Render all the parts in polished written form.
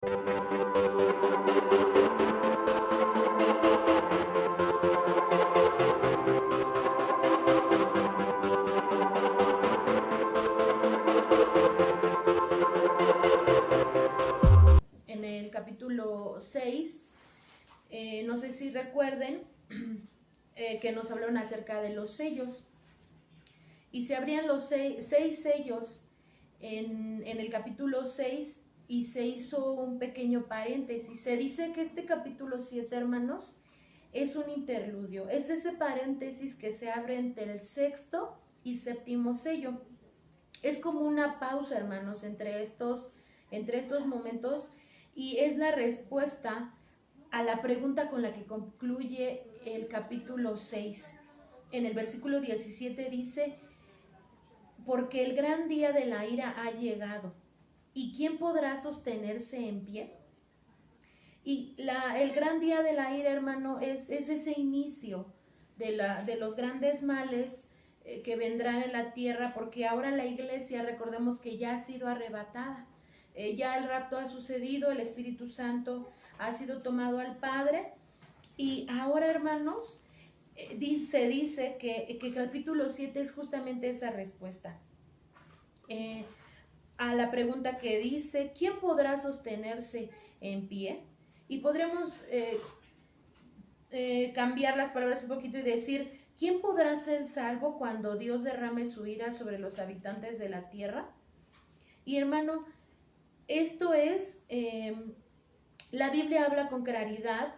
En el capítulo 6, no sé si recuerden que nos hablaron acerca de los sellos. Y se abrían los seis sellos en el capítulo 6 y se hizo un pequeño paréntesis. Se dice que este capítulo 7, hermanos, es un interludio. Es ese paréntesis que se abre entre el sexto y séptimo sello. Es como una pausa, hermanos, entre estos momentos, y es la respuesta a la pregunta con la que concluye el capítulo 6. En el versículo 17 dice: porque el gran día de la ira ha llegado, ¿y quién podrá sostenerse en pie? Y el gran día de la ira, hermano, es ese inicio de los grandes males que vendrán en la tierra, porque ahora la iglesia, recordemos que ya ha sido arrebatada. Ya el rapto ha sucedido, el Espíritu Santo ha sido tomado al Padre, y ahora, hermanos, se dice que el capítulo 7 es justamente esa respuesta a la pregunta que dice: ¿quién podrá sostenerse en pie? Y podremos cambiar las palabras un poquito y decir: ¿quién podrá ser salvo cuando Dios derrame su ira sobre los habitantes de la tierra? Y hermano, esto es, la Biblia habla con claridad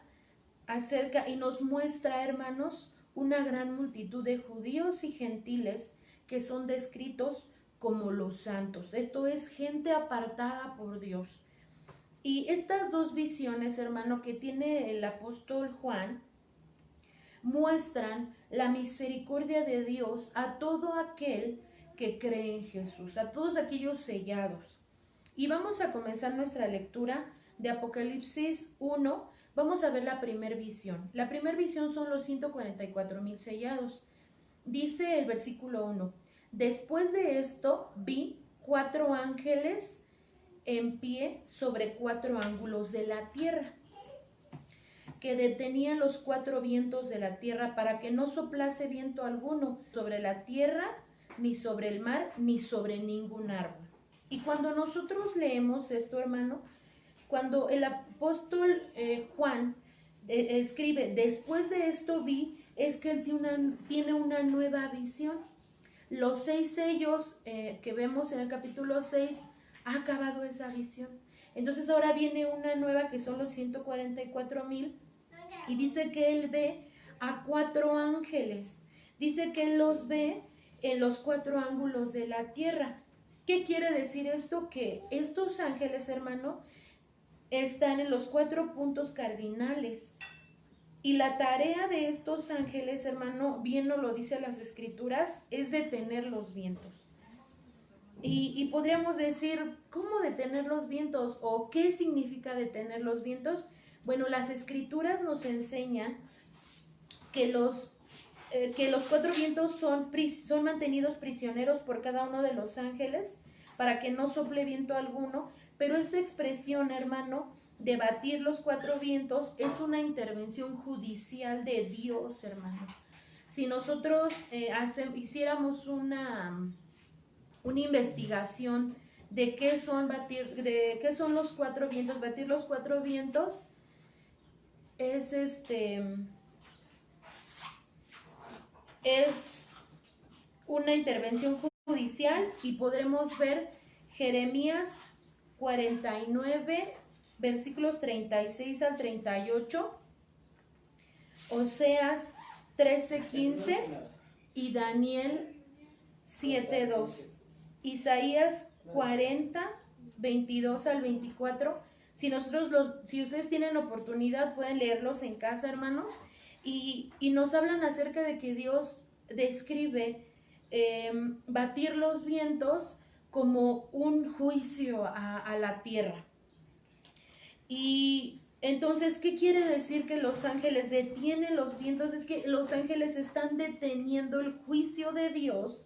acerca y nos muestra, hermanos, una gran multitud de judíos y gentiles que son descritos como los santos. Esto es gente apartada por Dios. Y estas dos visiones, hermano, que tiene el apóstol Juan, muestran la misericordia de Dios a todo aquel que cree en Jesús, a todos aquellos sellados. Y vamos a comenzar nuestra lectura de Apocalipsis 1. Vamos a ver la primera visión. La primera visión son los 144,000 sellados. Dice el versículo 1: después de esto vi 4 ángeles en pie sobre 4 ángulos de la tierra, que detenían los 4 vientos de la tierra para que no soplase viento alguno sobre la tierra, ni sobre el mar, ni sobre ningún árbol. Y cuando nosotros leemos esto, hermano, cuando el apóstol Juan escribe: después de esto vi, es que él tiene una nueva visión. Los 6 sellos que vemos en el capítulo 6 ha acabado esa visión. Entonces ahora viene una nueva, que son los 144,000, y dice que él ve a 4 ángeles. Dice que él los ve en los 4 ángulos de la tierra. ¿Qué quiere decir esto? Que estos ángeles, hermano, están en los 4 puntos cardinales. Y la tarea de estos ángeles, hermano, bien nos lo dice las escrituras, es detener los vientos. Y podríamos decir: ¿cómo detener los vientos? ¿O qué significa detener los vientos? Bueno, las escrituras nos enseñan que los 4 vientos son mantenidos prisioneros por cada uno de los ángeles para que no sople viento alguno. Pero esta expresión, hermano, de batir los 4 vientos, es una intervención judicial de Dios, hermano. Si nosotros hiciéramos una investigación de qué son los 4 vientos, batir los 4 vientos es una intervención judicial, y podremos ver Jeremías 49, versículos 36 al 38, Oseas 13:15 y Daniel 7:2, Isaías 40, 22 al 24. Si ustedes tienen oportunidad, pueden leerlos en casa, hermanos, y nos hablan acerca de que Dios describe batir los vientos como un juicio a la tierra. Y entonces, ¿qué quiere decir que los ángeles detienen los vientos? Es que los ángeles están deteniendo el juicio de Dios.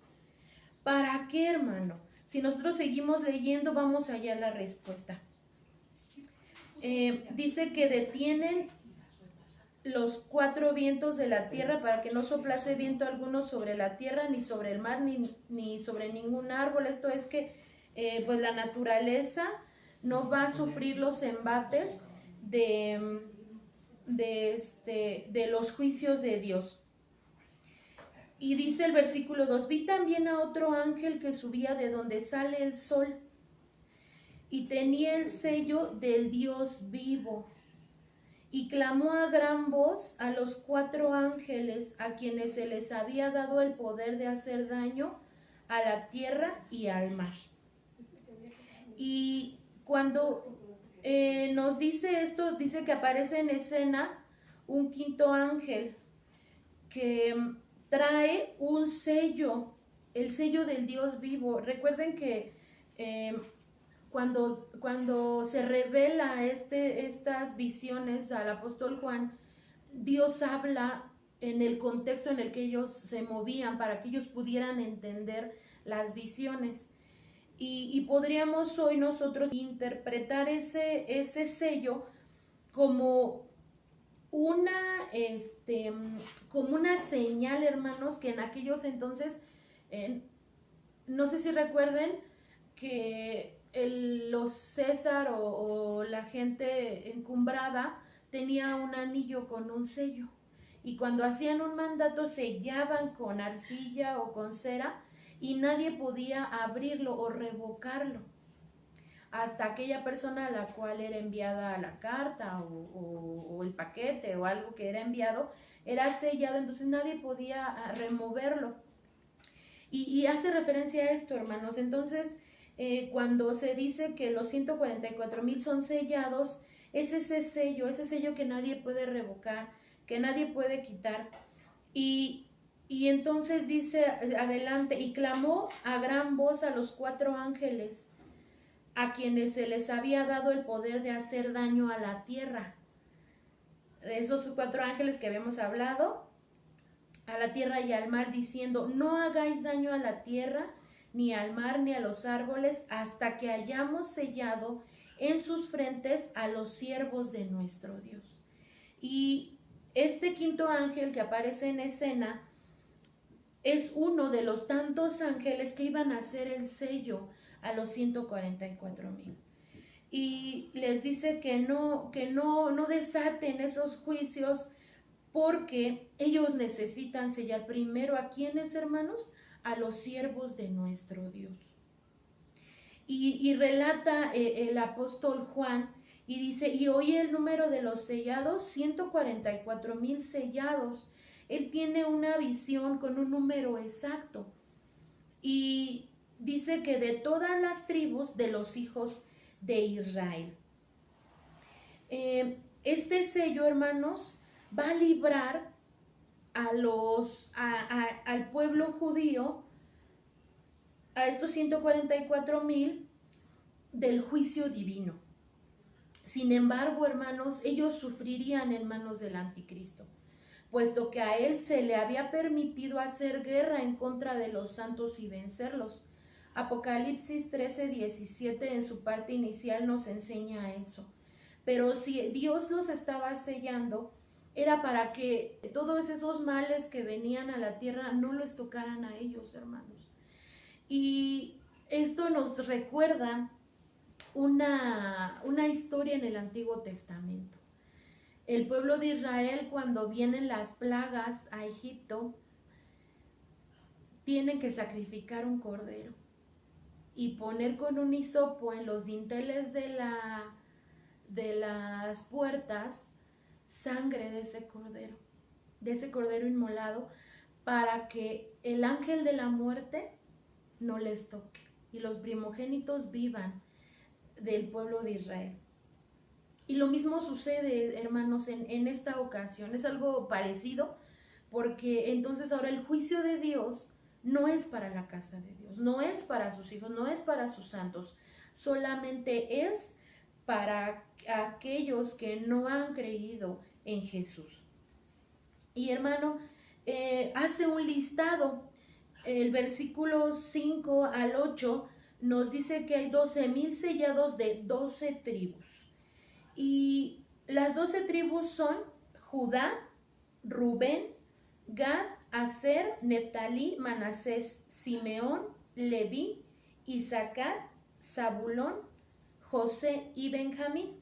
¿Para qué, hermano? Si nosotros seguimos leyendo, vamos a hallar la respuesta. dice que detienen los 4 vientos de la tierra para que no soplase viento alguno sobre la tierra, ni sobre el mar, ni sobre ningún árbol. Esto es que pues la naturaleza no va a sufrir los embates de los juicios de Dios. Y dice el versículo 2, vi también a otro ángel que subía de donde sale el sol y tenía el sello del Dios vivo. Y clamó a gran voz a los 4 ángeles a quienes se les había dado el poder de hacer daño a la tierra y al mar. Y cuando nos dice esto, dice que aparece en escena un 5.º ángel que trae un sello, el sello del Dios vivo. Recuerden que cuando se revela estas visiones al apóstol Juan, Dios habla en el contexto en el que ellos se movían para que ellos pudieran entender las visiones. Y podríamos hoy nosotros interpretar ese sello como una señal, hermanos, que en aquellos entonces, no sé si recuerden que los César o la gente encumbrada tenía un anillo con un sello, y cuando hacían un mandato sellaban con arcilla o con cera y nadie podía abrirlo o revocarlo hasta aquella persona a la cual era enviada la carta o el paquete o algo que era enviado era sellado, entonces nadie podía removerlo. Y hace referencia a esto, hermanos. Entonces cuando se dice que los 144,000 son sellados, es ese sello que nadie puede revocar, que nadie puede quitar. Y entonces dice adelante, y clamó a gran voz a los 4 ángeles a quienes se les había dado el poder de hacer daño a la tierra. Esos 4 ángeles que habíamos hablado, a la tierra y al mar, diciendo, no hagáis daño a la tierra, ni al mar, ni a los árboles, hasta que hayamos sellado en sus frentes a los siervos de nuestro Dios. Y este 5.º ángel que aparece en escena es uno de los tantos ángeles que iban a hacer el sello a los 144,000. Y les dice que no desaten esos juicios, porque ellos necesitan sellar primero a quienes, hermanos, a los siervos de nuestro Dios. Y relata el apóstol Juan y dice, y oí el número de los sellados, 144,000 sellados. Él tiene una visión con un número exacto y dice que de todas las tribus de los hijos de Israel. Este sello, hermanos, va a librar al pueblo judío, a estos 144,000, del juicio divino. Sin embargo, hermanos, ellos sufrirían en manos del anticristo, puesto que a él se le había permitido hacer guerra en contra de los santos y vencerlos. Apocalipsis 13:17 en su parte inicial nos enseña eso. Pero si Dios los estaba sellando, era para que todos esos males que venían a la tierra no les tocaran a ellos, hermanos. Y esto nos recuerda una historia en el Antiguo Testamento. El pueblo de Israel, cuando vienen las plagas a Egipto, tienen que sacrificar un cordero y poner con un hisopo en los dinteles de las puertas sangre de ese cordero inmolado, para que el ángel de la muerte no les toque y los primogénitos vivan del pueblo de Israel. Y lo mismo sucede, hermanos, en esta ocasión. Es algo parecido, porque entonces ahora el juicio de Dios no es para la casa de Dios, no es para sus hijos, no es para sus santos, solamente es para aquellos que no han creído en Jesús. Y hermano, hace un listado. El versículo 5 al 8 nos dice que hay 12,000 sellados de 12 tribus. Y las 12 tribus son Judá, Rubén, Gad, Aser, Neftalí, Manasés, Simeón, Leví, Isaacar, Zabulón, José y Benjamín.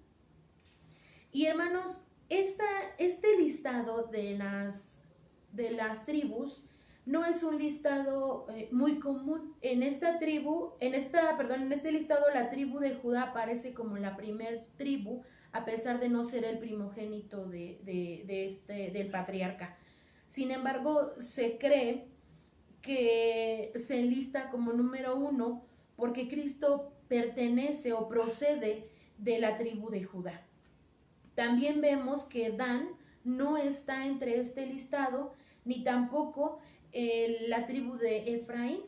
Y hermanos, este listado de las tribus no es un listado muy común. En este listado la tribu de Judá aparece como la primer tribu, a pesar de no ser el primogénito del patriarca. Sin embargo, se cree que se enlista como número 1 porque Cristo pertenece o procede de la tribu de Judá. También vemos que Dan no está entre este listado, ni tampoco la tribu de Efraín.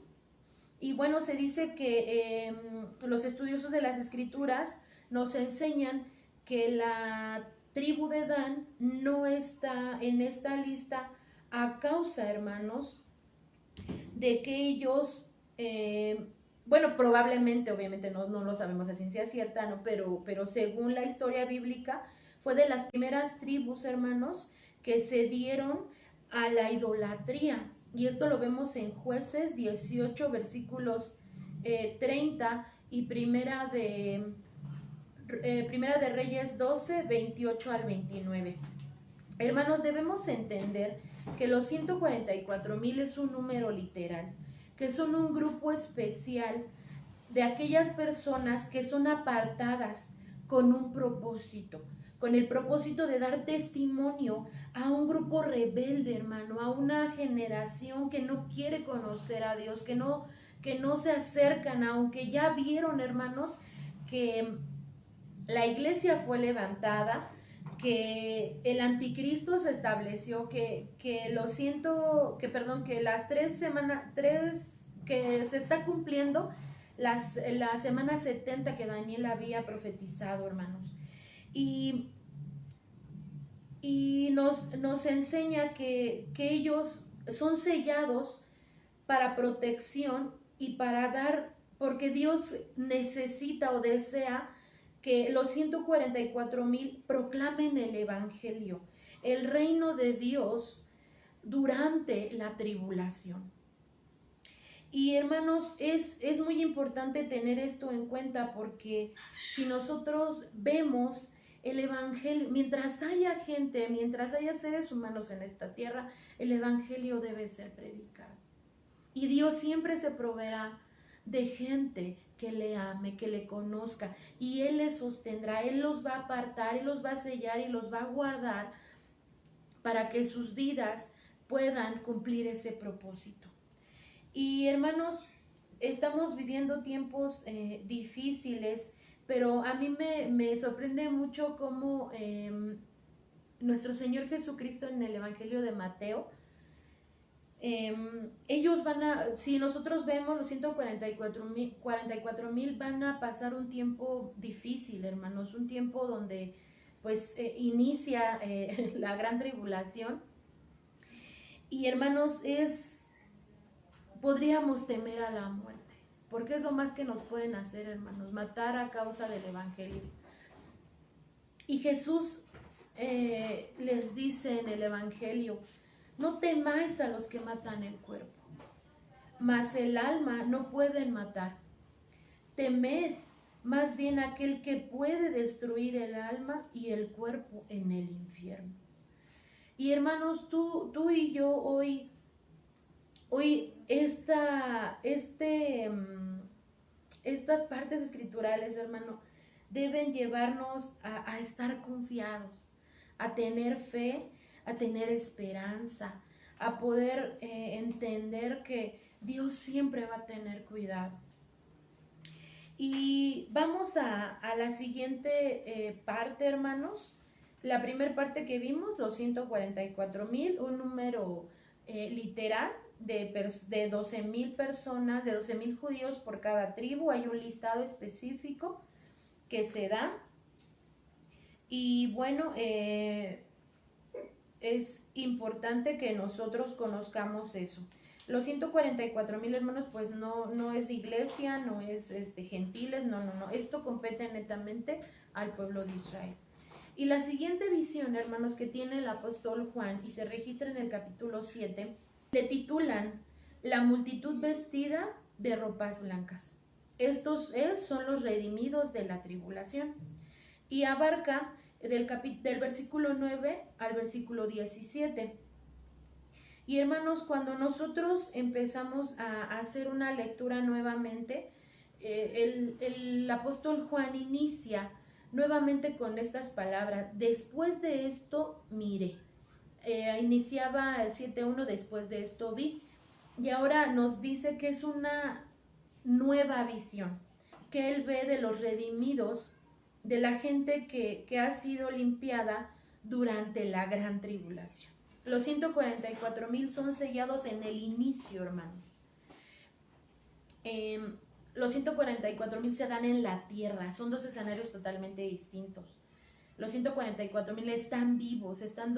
Y bueno, se dice que los estudiosos de las escrituras nos enseñan que la tribu de Dan no está en esta lista a causa, hermanos, de que ellos, bueno, probablemente, obviamente no lo sabemos a ciencia cierta, ¿no? Pero según la historia bíblica, fue de las primeras tribus, hermanos, que se dieron a la idolatría. Y esto lo vemos en Jueces 18, versículos 30 y Primera de Reyes 12, 28 al 29. Hermanos, debemos entender que los 144,000 es un número literal, que son un grupo especial de aquellas personas que son apartadas con un propósito, con el propósito de dar testimonio a un grupo rebelde, hermano, a una generación que no quiere conocer a Dios, que no se acercan, aunque ya vieron, hermanos, que la iglesia fue levantada, que el anticristo se estableció, que las 3 semanas, que se está cumpliendo la semana 70 que Daniel había profetizado, hermanos. Y nos enseña que ellos son sellados para protección y para dar, porque Dios necesita o desea que los 144,000 proclamen el evangelio, el reino de Dios durante la tribulación. Y hermanos, es muy importante tener esto en cuenta, porque si nosotros vemos el evangelio, mientras haya gente, mientras haya seres humanos en esta tierra, el evangelio debe ser predicado. Y Dios siempre se proveerá de gente que le ame, que le conozca, y Él les sostendrá, Él los va a apartar, Él los va a sellar y los va a guardar para que sus vidas puedan cumplir ese propósito. Y hermanos, estamos viviendo tiempos difíciles, pero a mí me sorprende mucho cómo nuestro Señor Jesucristo en el Evangelio de Mateo, ellos si nosotros vemos los 144,000 van a pasar un tiempo difícil, hermanos, un tiempo donde pues inicia la gran tribulación. Y hermanos, podríamos temer a la muerte, porque es lo más que nos pueden hacer, hermanos, matar a causa del evangelio. Y Jesús les dice en el evangelio: no temáis a los que matan el cuerpo, mas el alma no pueden matar. Temed más bien aquel que puede destruir el alma y el cuerpo en el infierno. Y hermanos, tú y yo hoy estas partes escriturales, hermano, deben llevarnos a estar confiados, a tener fe, a tener esperanza, a poder entender que Dios siempre va a tener cuidado. Y vamos a la siguiente parte, hermanos. La primera parte que vimos, los 144,000, un número literal de 12,000 personas, de 12,000 judíos por cada tribu. Hay un listado específico que se da. Y bueno, es importante que nosotros conozcamos eso. Los 144,000 hermanos, pues no es iglesia, no es gentiles, no. Esto compete netamente al pueblo de Israel. Y la siguiente visión, hermanos, que tiene el apóstol Juan y se registra en el capítulo 7, le titulan La multitud vestida de ropas blancas. Estos son los redimidos de la tribulación y abarca del versículo 9 al versículo 17. Y hermanos, cuando nosotros empezamos a hacer una lectura nuevamente, el apóstol Juan inicia nuevamente con estas palabras: después de esto miré. Iniciaba el 7:1, después de esto vi, y ahora nos dice que es una nueva visión que él ve de los redimidos, de la gente que ha sido limpiada durante la gran tribulación. Los 144,000 son sellados en el inicio, hermano. Los 144,000 se dan en la tierra, son dos escenarios totalmente distintos. Los 144,000 están vivos, están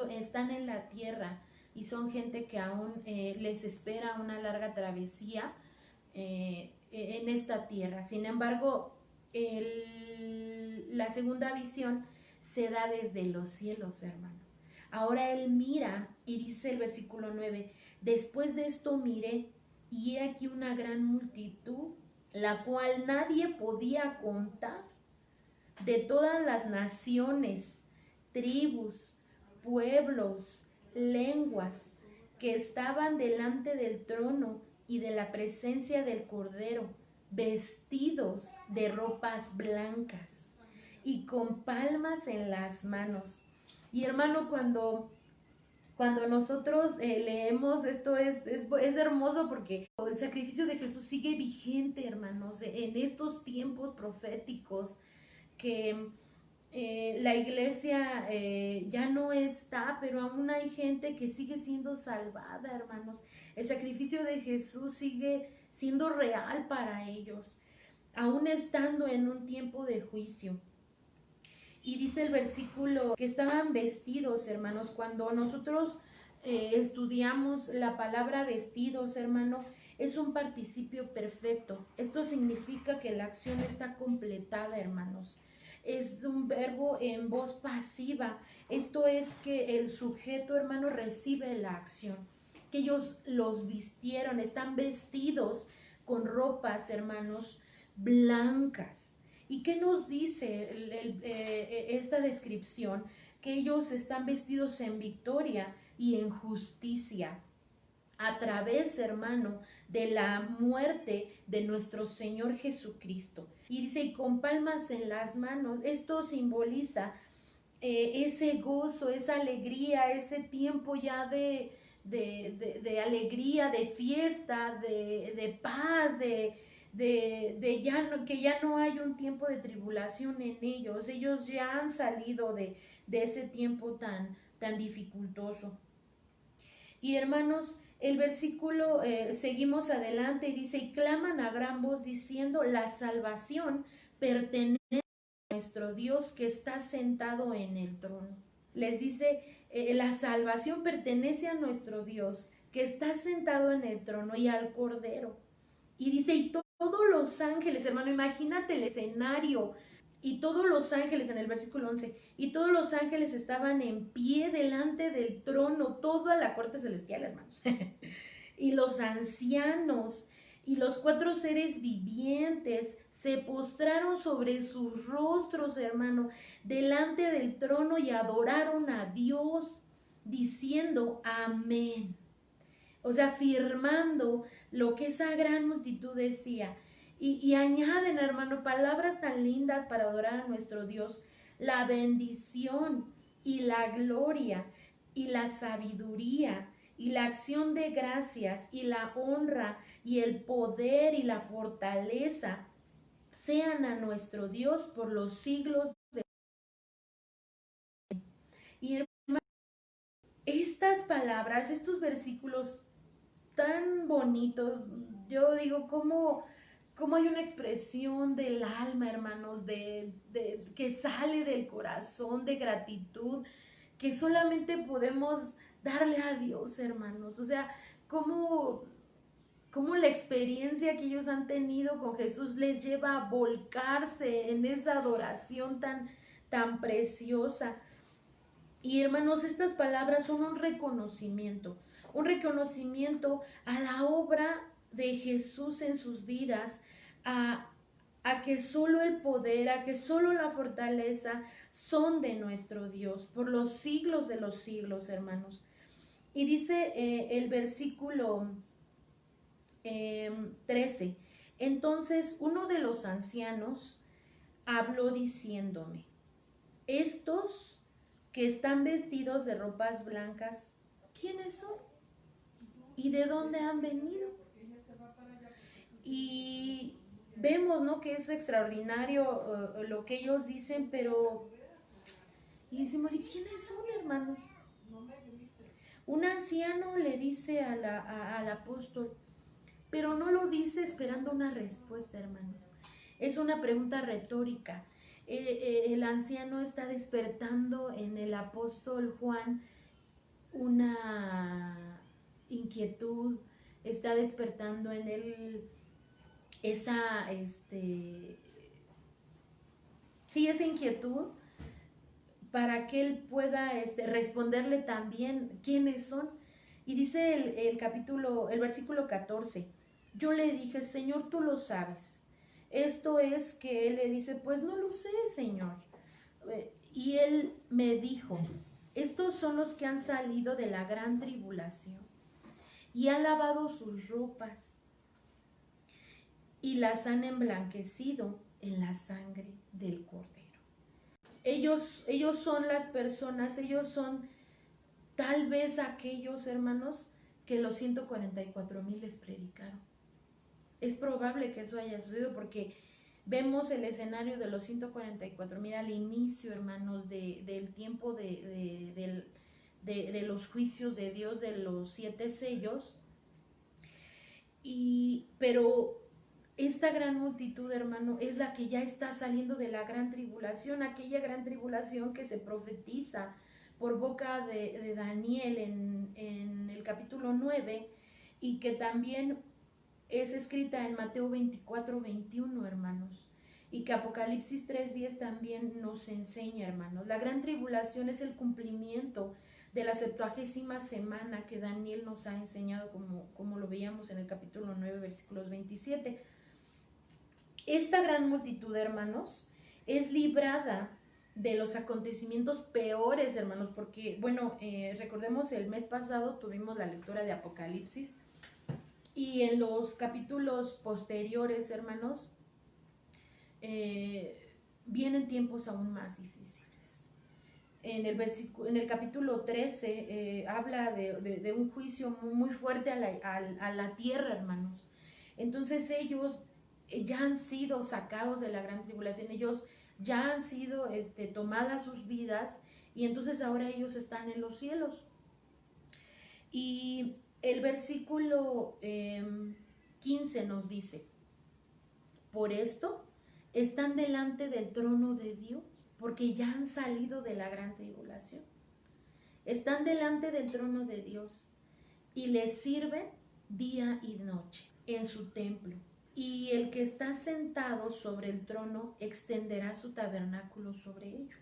en la tierra, y son gente que aún les espera una larga travesía en esta tierra. Sin embargo, la segunda visión se da desde los cielos, hermano. Ahora él mira y dice el versículo 9: después de esto miré, y he aquí una gran multitud, la cual nadie podía contar, de todas las naciones, tribus, pueblos, lenguas, que estaban delante del trono y de la presencia del Cordero, vestidos de ropas blancas y con palmas en las manos. Y hermano, cuando nosotros leemos esto, es hermoso, porque el sacrificio de Jesús sigue vigente, hermanos, en estos tiempos proféticos que la iglesia ya no está, pero aún hay gente que sigue siendo salvada, hermanos. El sacrificio de Jesús sigue siendo real para ellos, aún estando en un tiempo de juicio. Y dice el versículo que estaban vestidos, hermanos. Cuando nosotros estudiamos la palabra vestidos, hermano, es un participio perfecto. Esto significa que la acción está completada, hermanos. Es un verbo en voz pasiva. Esto es que el sujeto, hermano, recibe la acción. Que ellos los vistieron, están vestidos con ropas, hermanos, blancas. ¿Y qué nos dice esta descripción? Que ellos están vestidos en victoria y en justicia, a través, hermano, de la muerte de nuestro Señor Jesucristo. Y dice, y con palmas en las manos. Esto simboliza ese gozo, esa alegría, ese tiempo ya de alegría, de fiesta, de paz, que ya no hay un tiempo de tribulación en ellos. Ellos ya han salido de ese tiempo tan dificultoso. Y hermanos, el versículo, seguimos adelante, y dice, y claman a gran voz diciendo, la salvación pertenece a nuestro Dios que está sentado en el trono. Les dice, la salvación pertenece a nuestro Dios que está sentado en el trono y al Cordero. Y dice, y todos los ángeles, hermano, imagínate el escenario. Y todos los ángeles, en el versículo 11, y todos los ángeles estaban en pie delante del trono, toda la corte celestial, hermanos. Y los ancianos y los 4 seres vivientes se postraron sobre sus rostros, hermano, delante del trono, y adoraron a Dios, diciendo amén. O sea, afirmando lo que esa gran multitud decía. Y añaden, hermano, palabras tan lindas para adorar a nuestro Dios: la bendición y la gloria y la sabiduría y la acción de gracias y la honra y el poder y la fortaleza sean a nuestro Dios por los siglos de... Y hermano, estas palabras, estos versículos tan bonitos, yo digo, ¿cómo hay una expresión del alma, hermanos, que sale del corazón, de gratitud, que solamente podemos darle a Dios, hermanos? O sea, cómo la experiencia que ellos han tenido con Jesús les lleva a volcarse en esa adoración tan preciosa. Y hermanos, estas palabras son un reconocimiento a la obra de Jesús en sus vidas, a que solo el poder, a que solo la fortaleza son de nuestro Dios, por los siglos de los siglos, hermanos. Y dice el versículo 13, entonces uno de los ancianos habló diciéndome, estos que están vestidos de ropas blancas, ¿quiénes son? ¿Y de dónde han venido? Y vemos, ¿no?, que es extraordinario lo que ellos dicen, pero y decimos, ¿y quiénes son, hermanos? Un anciano le dice al apóstol, pero no lo dice esperando una respuesta, hermanos. Es una pregunta retórica. El anciano está despertando en el apóstol Juan una inquietud, está despertando en él esa inquietud para que él pueda responderle también quiénes son. Y dice el versículo 14, yo le dije, Señor, tú lo sabes. Esto es que él le dice, pues no lo sé, Señor. Y él me dijo, estos son los que han salido de la gran tribulación y han lavado sus ropas y las han emblanquecido en la sangre del Cordero. Ellos son las personas, ellos son tal vez aquellos hermanos que los 144,000 les predicaron. Es probable que eso haya sucedido porque vemos el escenario de los 144,000 al inicio, hermanos, del tiempo de los juicios de Dios, de los 7 sellos. Pero esta gran multitud, hermano, es la que ya está saliendo de la gran tribulación, aquella gran tribulación que se profetiza por boca de Daniel en el capítulo 9 y que también es escrita en Mateo 24:21, hermanos, y que Apocalipsis 3:10 también nos enseña, hermanos. La gran tribulación es el cumplimiento de la 70ª semana que Daniel nos ha enseñado, como lo veíamos en el capítulo 9, versículos 27. Esta gran multitud, hermanos, es librada de los acontecimientos peores, hermanos, porque, bueno, recordemos el mes pasado tuvimos la lectura de Apocalipsis y en los capítulos posteriores, hermanos, vienen tiempos aún más difíciles. En el capítulo 13 habla de un juicio muy fuerte a la tierra, hermanos. Entonces ellos ya han sido sacados de la gran tribulación, ellos ya han sido tomadas sus vidas y entonces ahora ellos están en los cielos. Y el versículo 15 nos dice, por esto están delante del trono de Dios, porque ya han salido de la gran tribulación. Están delante del trono de Dios y les sirven día y noche en su templo. Y el que está sentado sobre el trono extenderá su tabernáculo sobre ellos.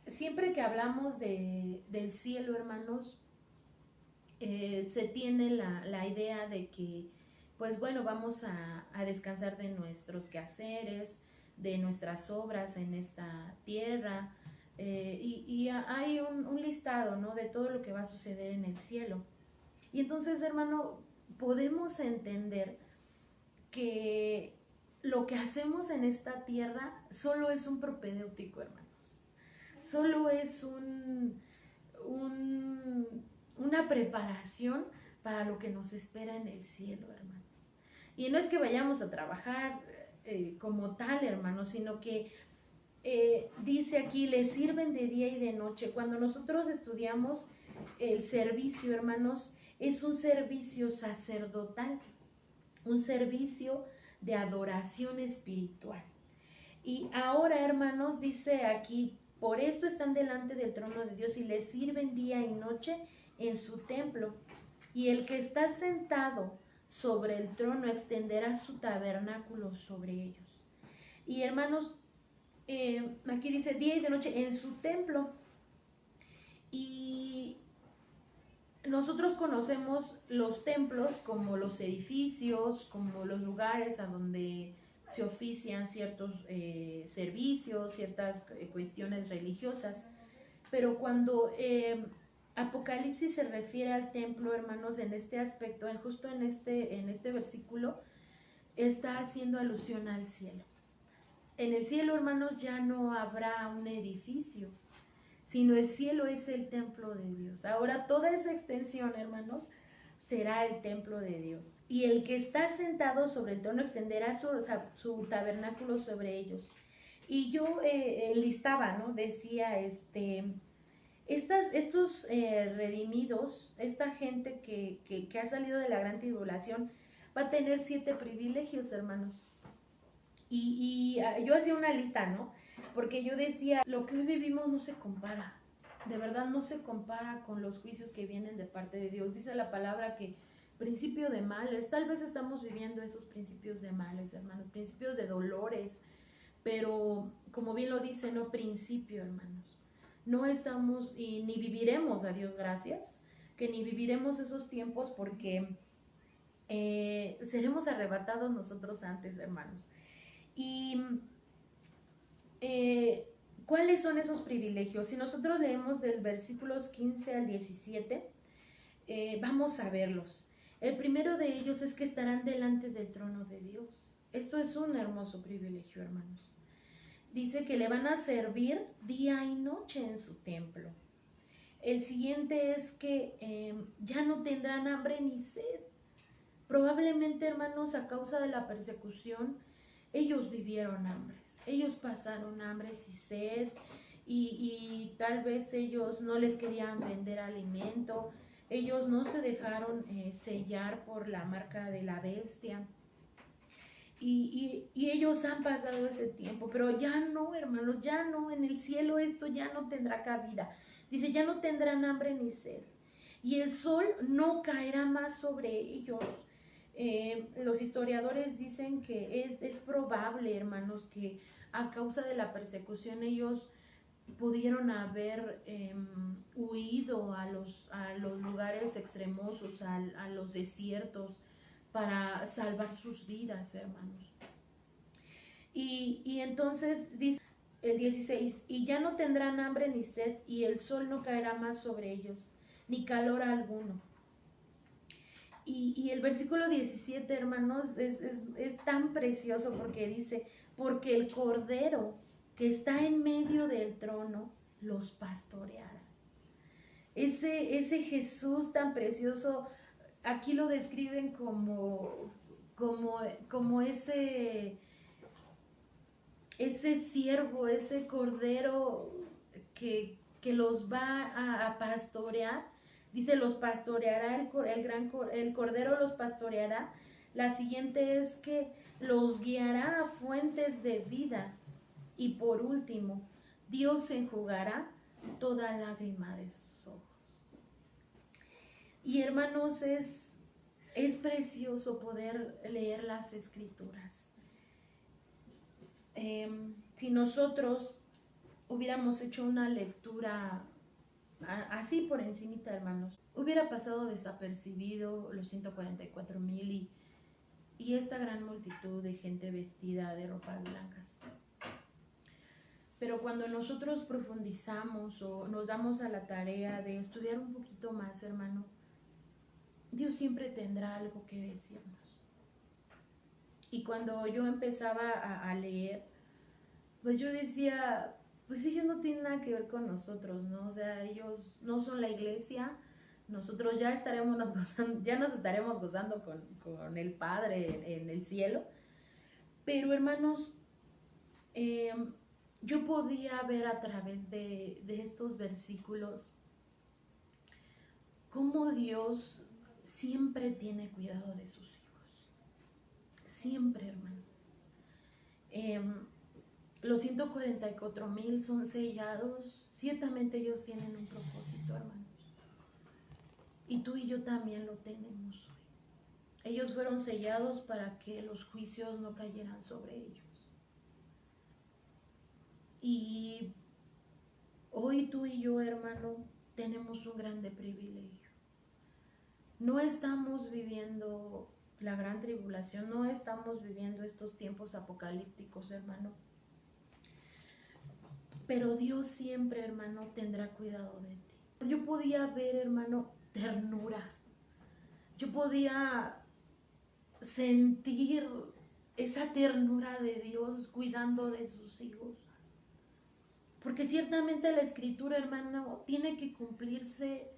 Siempre que hablamos del cielo, hermanos, se tiene la idea de que, pues bueno, vamos a descansar de nuestros quehaceres, de nuestras obras en esta tierra, y hay un listado, ¿no?, de todo lo que va a suceder en el cielo. Y entonces, hermano, podemos entender que lo que hacemos en esta tierra solo es un propedéutico, hermanos. Solo es una preparación para lo que nos espera en el cielo, hermanos. Y no es que vayamos a trabajar como tal, hermanos, sino que dice aquí, les sirven de día y de noche. Cuando nosotros estudiamos el servicio, hermanos, es un servicio sacerdotal, un servicio de adoración espiritual. Y ahora, hermanos, dice aquí, por esto están delante del trono de Dios y les sirven día y noche en su templo. Y el que está sentado sobre el trono extenderá su tabernáculo sobre ellos. Y hermanos, aquí dice día y de noche en su templo. Y nosotros conocemos los templos como los edificios, como los lugares a donde se ofician ciertos servicios, ciertas cuestiones religiosas. Pero cuando Apocalipsis se refiere al templo, hermanos, en este aspecto, justo en este versículo, está haciendo alusión al cielo. En el cielo, hermanos, ya no habrá un edificio, sino el cielo es el templo de Dios. Ahora toda esa extensión, hermanos, será el templo de Dios. Y el que está sentado sobre el trono extenderá su tabernáculo sobre ellos. Y yo listaba, ¿no? Decía, estos redimidos, esta gente que ha salido de la gran tribulación, va a tener 7 privilegios, hermanos. Y yo hacía una lista, ¿no? Porque yo decía, lo que hoy vivimos no se compara, de verdad no se compara con los juicios que vienen de parte de Dios. Dice la palabra que principio de males, tal vez estamos viviendo esos principios de males, hermanos, principios de dolores, pero como bien lo dice, no principio, hermanos. No estamos y ni viviremos, a Dios gracias, que ni viviremos esos tiempos porque seremos arrebatados nosotros antes, hermanos. Y ¿cuáles son esos privilegios? Si nosotros leemos del versículos 15 al 17, vamos a verlos. El primero de ellos es que estarán delante del trono de Dios. Esto es un hermoso privilegio, hermanos. Dice que le van a servir día y noche en su templo. El siguiente es que ya no tendrán hambre ni sed. Probablemente, hermanos, a causa de la persecución, ellos vivieron hambres. Ellos pasaron hambres y sed y tal vez ellos no les querían vender alimento. Ellos no se dejaron sellar por la marca de la bestia. Y ellos han pasado ese tiempo, pero ya no, hermanos, ya no, en el cielo esto ya no tendrá cabida. Dice, ya no tendrán hambre ni sed. Y el sol no caerá más sobre ellos. Los historiadores dicen que es probable, hermanos, que a causa de la persecución ellos pudieron haber huido a los lugares extremosos, a los desiertos, para salvar sus vidas, hermanos. Y entonces dice el 16, y ya no tendrán hambre ni sed, y el sol no caerá más sobre ellos, ni calor alguno. Y el versículo 17, hermanos, es tan precioso porque dice, porque el Cordero que está en medio del trono los pastoreará. Ese Jesús tan precioso, aquí lo describen como ese siervo, ese Cordero que los va a pastorear. Dice, los pastoreará, el Cordero los pastoreará. La siguiente es que los guiará a fuentes de vida. Y por último, Dios enjugará toda lágrima de sus ojos. Y hermanos, es precioso poder leer las Escrituras. Si nosotros hubiéramos hecho una lectura así por encimita, hermanos, hubiera pasado desapercibido los 144,000 y esta gran multitud de gente vestida de ropas blancas. Pero cuando nosotros profundizamos o nos damos a la tarea de estudiar un poquito más, hermano, Dios siempre tendrá algo que decirnos. Y cuando yo empezaba a leer, pues yo decía, pues ellos no tienen nada que ver con nosotros, ¿no? O sea, ellos no son la iglesia, nosotros ya nos estaremos gozando con el Padre en el cielo. Pero hermanos, yo podía ver a través de estos versículos cómo Dios siempre tiene cuidado de sus hijos. Siempre, hermano. Los 144,000 son sellados. Ciertamente ellos tienen un propósito, hermanos. Y tú y yo también lo tenemos hoy. Ellos fueron sellados para que los juicios no cayeran sobre ellos. Y hoy tú y yo, hermano, tenemos un grande privilegio. No estamos viviendo la gran tribulación, no estamos viviendo estos tiempos apocalípticos, hermano. Pero Dios siempre, hermano, tendrá cuidado de ti. Yo podía ver, hermano, ternura. Yo podía sentir esa ternura de Dios cuidando de sus hijos. Porque ciertamente la escritura, hermano, tiene que cumplirse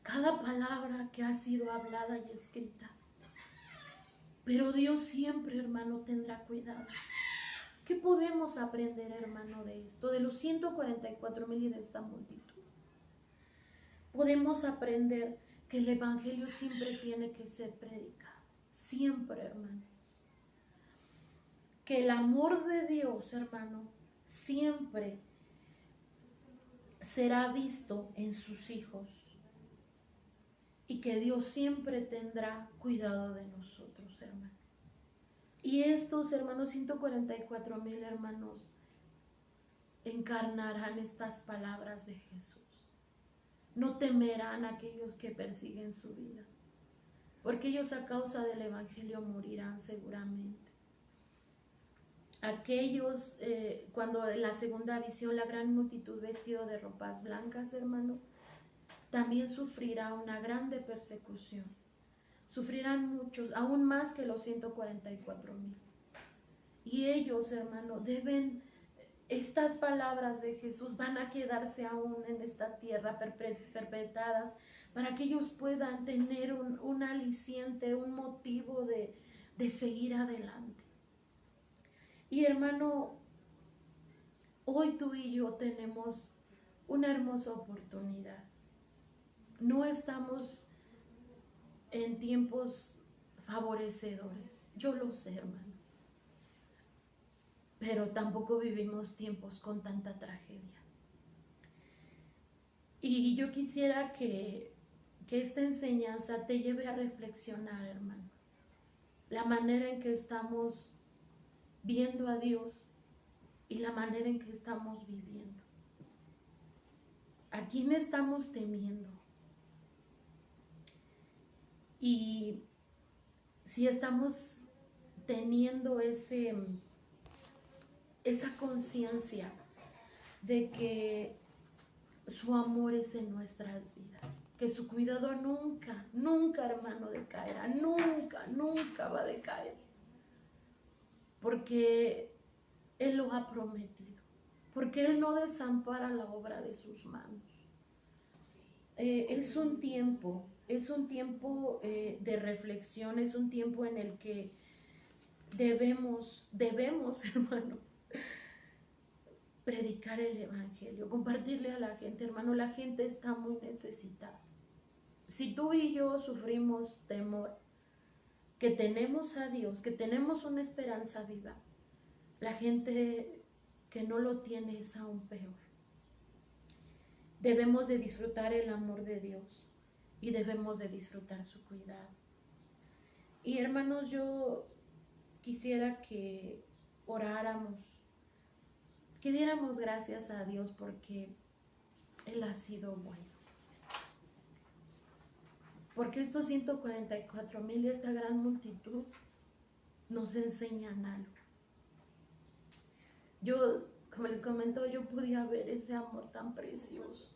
cada palabra que ha sido hablada y escrita. Pero Dios siempre, hermano, tendrá cuidado. ¿Qué podemos aprender, hermano, de esto? De los 144,000 y de esta multitud. Podemos aprender que el evangelio siempre tiene que ser predicado. Siempre, hermanos. Que el amor de Dios, hermano, siempre será visto en sus hijos. Y que Dios siempre tendrá cuidado de nosotros, hermano. Y estos, hermanos, 144,000 hermanos, encarnarán estas palabras de Jesús. No temerán a aquellos que persiguen su vida, porque ellos a causa del evangelio morirán seguramente. Aquellos, cuando en la segunda visión la gran multitud vestido de ropas blancas, hermano, también sufrirá una grande persecución. Sufrirán muchos, aún más que los 144,000. Y ellos, hermano, estas palabras de Jesús van a quedarse aún en esta tierra perpetradas para que ellos puedan tener un aliciente, un motivo de seguir adelante. Y hermano, hoy tú y yo tenemos una hermosa oportunidad. No estamos en tiempos favorecedores, yo lo sé, hermano, pero tampoco vivimos tiempos con tanta tragedia. Y yo quisiera que esta enseñanza te lleve a reflexionar, hermano, la manera en que estamos viendo a Dios y la manera en que estamos viviendo. ¿A quién estamos temiendo? Y si estamos teniendo esa conciencia de que su amor es en nuestras vidas, que su cuidado nunca, nunca, hermano, decaerá, nunca, nunca va a decaer, porque Él lo ha prometido, porque Él no desampara la obra de sus manos. Es un tiempo de reflexión, es un tiempo en el que debemos, hermano, predicar el evangelio, compartirle a la gente, hermano. La gente está muy necesitada. Si tú y yo sufrimos temor, que tenemos a Dios, que tenemos una esperanza viva, la gente que no lo tiene es aún peor. Debemos de disfrutar el amor de Dios y debemos de disfrutar su cuidado. Y hermanos, yo quisiera que oráramos, que diéramos gracias a Dios porque Él ha sido bueno. Porque estos 144,000 y esta gran multitud nos enseñan algo. Yo, como les comento, yo podía ver ese amor tan precioso.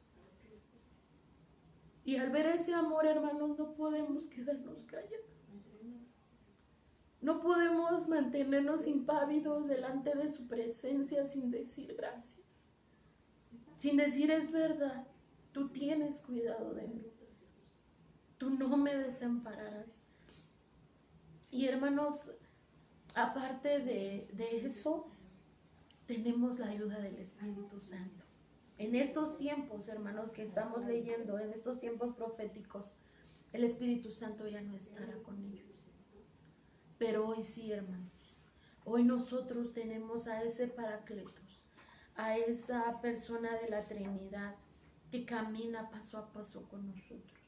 Y al ver ese amor, hermanos, no podemos quedarnos callados. No podemos mantenernos impávidos delante de su presencia sin decir gracias. Sin decir es verdad, tú tienes cuidado de mí. Tú no me desampararás. Y hermanos, aparte de eso, tenemos la ayuda del Espíritu Santo. En estos tiempos, hermanos, que estamos leyendo, en estos tiempos proféticos, el Espíritu Santo ya no estará con ellos. Pero hoy sí, hermanos, hoy nosotros tenemos a ese Paracletos, a esa persona de la Trinidad que camina paso a paso con nosotros.